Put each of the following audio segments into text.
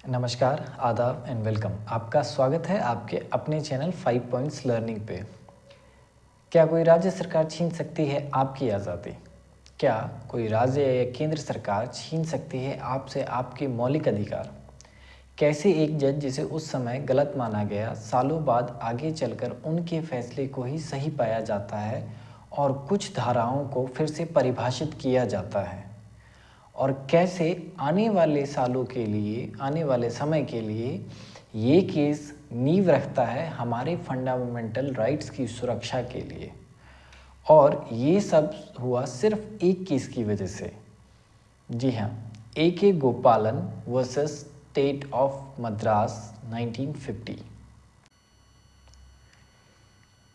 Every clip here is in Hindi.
नमस्कार, आदाब एंड वेलकम। आपका स्वागत है आपके अपने चैनल 5 पॉइंट्स लर्निंग पे। क्या कोई राज्य सरकार छीन सकती है आपकी आज़ादी? क्या कोई राज्य या केंद्र सरकार छीन सकती है आपसे आपके मौलिक अधिकार? कैसे एक जज जिसे उस समय गलत माना गया, सालों बाद आगे चलकर उनके फैसले को ही सही पाया जाता है और कुछ धाराओं को फिर से परिभाषित किया जाता है? और कैसे आने वाले सालों के लिए, आने वाले समय के लिए ये केस नींव रखता है हमारे फंडामेंटल राइट्स की सुरक्षा के लिए। और ये सब हुआ सिर्फ एक केस की वजह से। जी हाँ, A.K. गोपालन वर्सेस स्टेट ऑफ मद्रास 1950।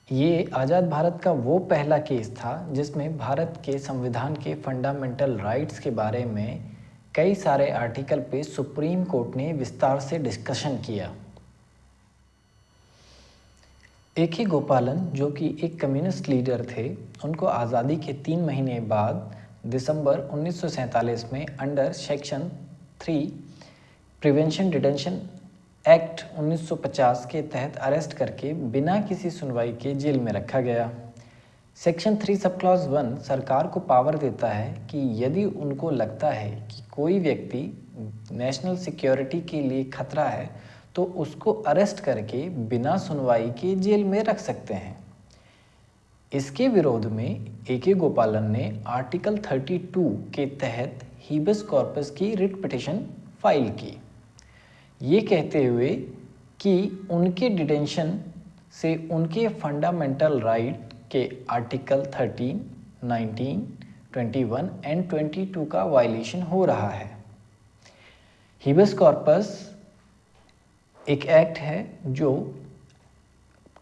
ये आज़ाद भारत का वो पहला केस था जिसमें भारत के संविधान के फंडामेंटल राइट्स के बारे में कई सारे आर्टिकल पे सुप्रीम कोर्ट ने विस्तार से डिस्कशन किया। A.K. गोपालन, जो कि एक कम्युनिस्ट लीडर थे, उनको आज़ादी के 3 महीने बाद दिसंबर 1947 में under section 3 prevention detention act 1950 के तहत अरेस्ट करके बिना किसी सुनवाई के जेल में रखा गया। सेक्शन 3 सब क्लॉज 1 सरकार को पावर देता है कि यदि उनको लगता है कि कोई व्यक्ति नेशनल सिक्योरिटी के लिए खतरा है तो उसको अरेस्ट करके बिना सुनवाई के जेल में रख सकते हैं। इसके विरोध में A.K. गोपालन ने आर्टिकल 32 के तहत हीबस कॉर्पस की रिट पिटिशन फाइल की, ये कहते हुए कि उनके डिटेंशन से उनके फंडामेंटल राइट के आर्टिकल 13, 19, 21 एंड 22 का वायलेशन हो रहा है। हीबस कॉर्पस एक एक्ट है जो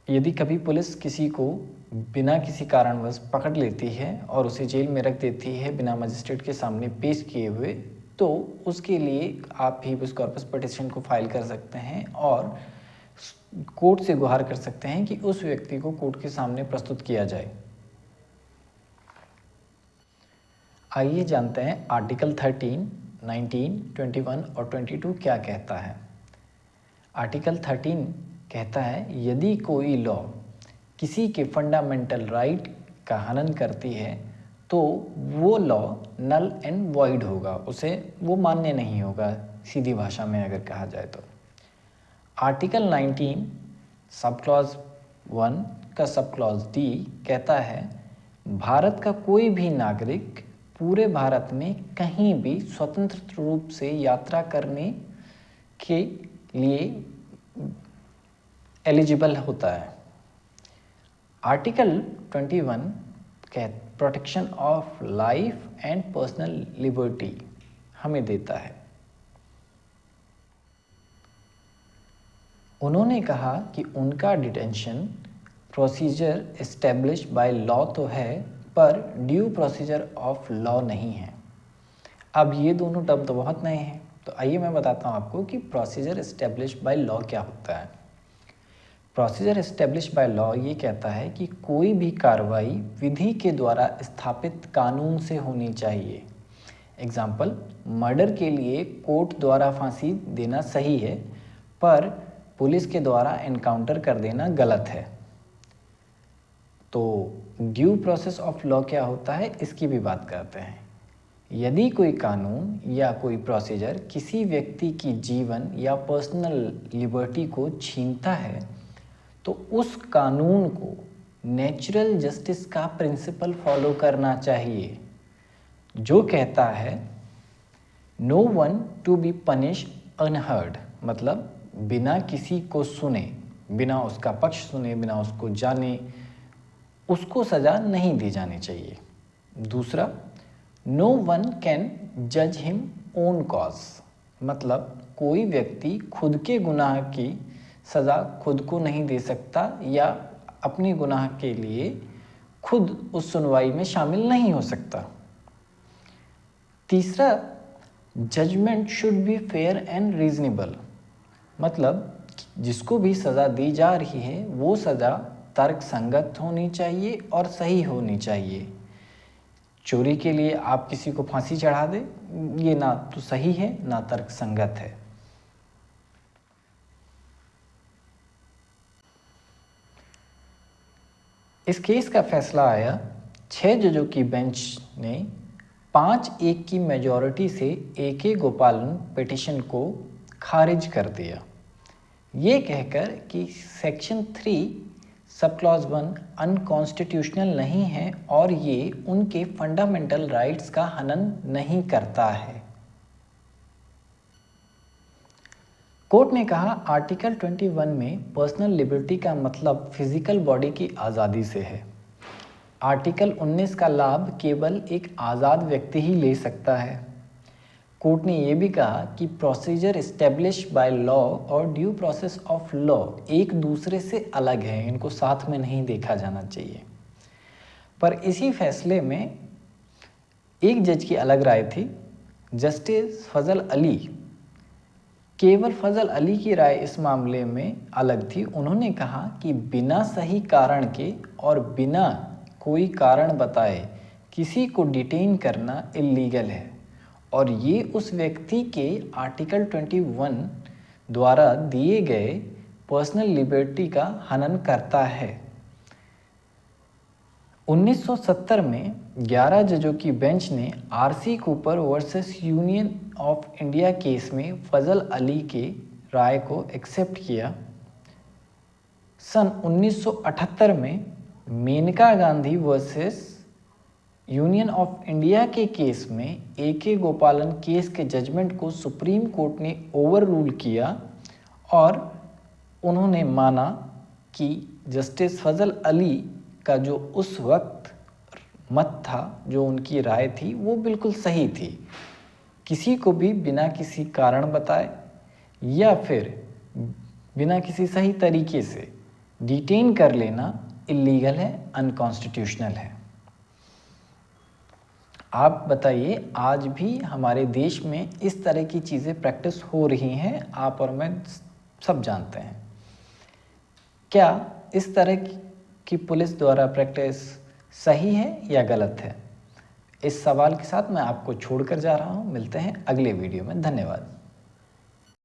यदि कभी पुलिस किसी को बिना किसी कारणवश पकड़ लेती है और उसे जेल में रख देती है बिना मजिस्ट्रेट के सामने पेश किए हुए, तो उसके लिए आप हीबस कॉर्पस पिटीशन को फाइल कर सकते हैं और कोर्ट से गुहार कर सकते हैं कि उस व्यक्ति को कोर्ट के सामने प्रस्तुत किया जाए। आइए जानते हैं आर्टिकल 13, 19, 21 और 22 क्या कहता है। आर्टिकल 13 कहता है यदि कोई लॉ किसी के फंडामेंटल राइट का हनन करती है तो वो लॉ नल एंड वॉइड होगा, उसे वो मान्य नहीं होगा, सीधी भाषा में अगर कहा जाए तो। आर्टिकल 19 सब क्लॉज 1 का सब क्लॉज डी कहता है भारत का कोई भी नागरिक पूरे भारत में कहीं भी स्वतंत्र रूप से यात्रा करने के लिए एलिजिबल होता है। Article 21 protection of life and personal liberty हमें देता है। उन्होंने कहा कि उनका detention procedure establish by law तो है पर ड्यू प्रोसीजर ऑफ लॉ नहीं है। अब ये दोनों टर्म तो बहुत नए हैं, तो आइए मैं बताता हूँ आपको कि प्रोसीजर एस्टेब्लिश बाय लॉ क्या होता है। प्रोसीजर एस्टेब्लिश बाय लॉ ये कहता है कि कोई भी कार्रवाई विधि के द्वारा स्थापित कानून से होनी चाहिए। एग्जाम्पल, मर्डर के लिए कोर्ट द्वारा फांसी देना सही है पर पुलिस के द्वारा एनकाउंटर कर देना गलत है। तो ड्यू प्रोसेस ऑफ लॉ क्या होता है इसकी भी बात करते हैं। यदि कोई कानून या कोई प्रोसीजर किसी व्यक्ति की जीवन या पर्सनल लिबर्टी को छीनता है तो उस कानून को नेचुरल जस्टिस का प्रिंसिपल फॉलो करना चाहिए, जो कहता है no one to be punish unheard, मतलब बिना किसी को सुने, बिना उसका पक्ष सुने, बिना उसको जाने उसको सज़ा नहीं दी जानी चाहिए। दूसरा, नो वन कैन जज हिम ओन कॉज, मतलब कोई व्यक्ति खुद के गुनाह की सज़ा खुद को नहीं दे सकता या अपने गुनाह के लिए खुद उस सुनवाई में शामिल नहीं हो सकता। तीसरा, judgement should be fair and reasonable, मतलब जिसको भी सज़ा दी जा रही है वो सज़ा तर्क संगत होनी चाहिए और सही होनी चाहिए। चोरी के लिए आप किसी को फांसी चढ़ा दें, ये ना तो सही है ना तर्क संगत है। इस केस का फैसला आया 6 जजों की बेंच ने 5-1 की मेजॉरिटी से AK गोपालन पिटिशन को खारिज कर दिया, ये कहकर कि सेक्शन 3 सब क्लॉज 1 अनकॉन्स्टिट्यूशनल नहीं है और ये उनके फंडामेंटल राइट्स का हनन नहीं करता है। कोर्ट ने कहा आर्टिकल 21 में पर्सनल लिबर्टी का मतलब फिजिकल बॉडी की आज़ादी से है। आर्टिकल 19 का लाभ केवल एक आज़ाद व्यक्ति ही ले सकता है। कोर्ट ने यह भी कहा कि प्रोसीजर एस्टेब्लिश बाय लॉ और ड्यू प्रोसेस ऑफ लॉ एक दूसरे से अलग है, इनको साथ में नहीं देखा जाना चाहिए। पर इसी फैसले में एक जज की अलग राय थी, जस्टिस फजल अली। केवल फजल अली की राय इस मामले में अलग थी। उन्होंने कहा कि बिना सही कारण के और बिना कोई कारण बताए किसी को डिटेन करना इल्लीगल है और ये उस व्यक्ति के आर्टिकल 21 द्वारा दिए गए पर्सनल लिबर्टी का हनन करता है। 1970 में 11 जजों की बेंच ने RC Cooper versus union of India case में फजल अली के राय को एक्सेप्ट किया। सन 1978 में Maneka Gandhi versus union of India के केस में AK गोपालन केस के जजमेंट को सुप्रीम कोर्ट ने ओवर रूल किया और उन्होंने माना कि जस्टिस फजल अली का जो उस वक्त मत था, जो उनकी राय थी, वो बिल्कुल सही थी। किसी को भी बिना किसी कारण बताए या फिर बिना किसी सही तरीके से डिटेन कर लेना इल्लीगल है, अनकॉन्स्टिट्यूशनल है। आप बताइए, आज भी हमारे देश में इस तरह की चीज़ें प्रैक्टिस हो रही हैं, आप और मैं सब जानते हैं। क्या इस तरह की पुलिस द्वारा प्रैक्टिस सही है या गलत है? इस सवाल के साथ मैं आपको छोड़कर जा रहा हूँ। मिलते हैं अगले वीडियो में। धन्यवाद।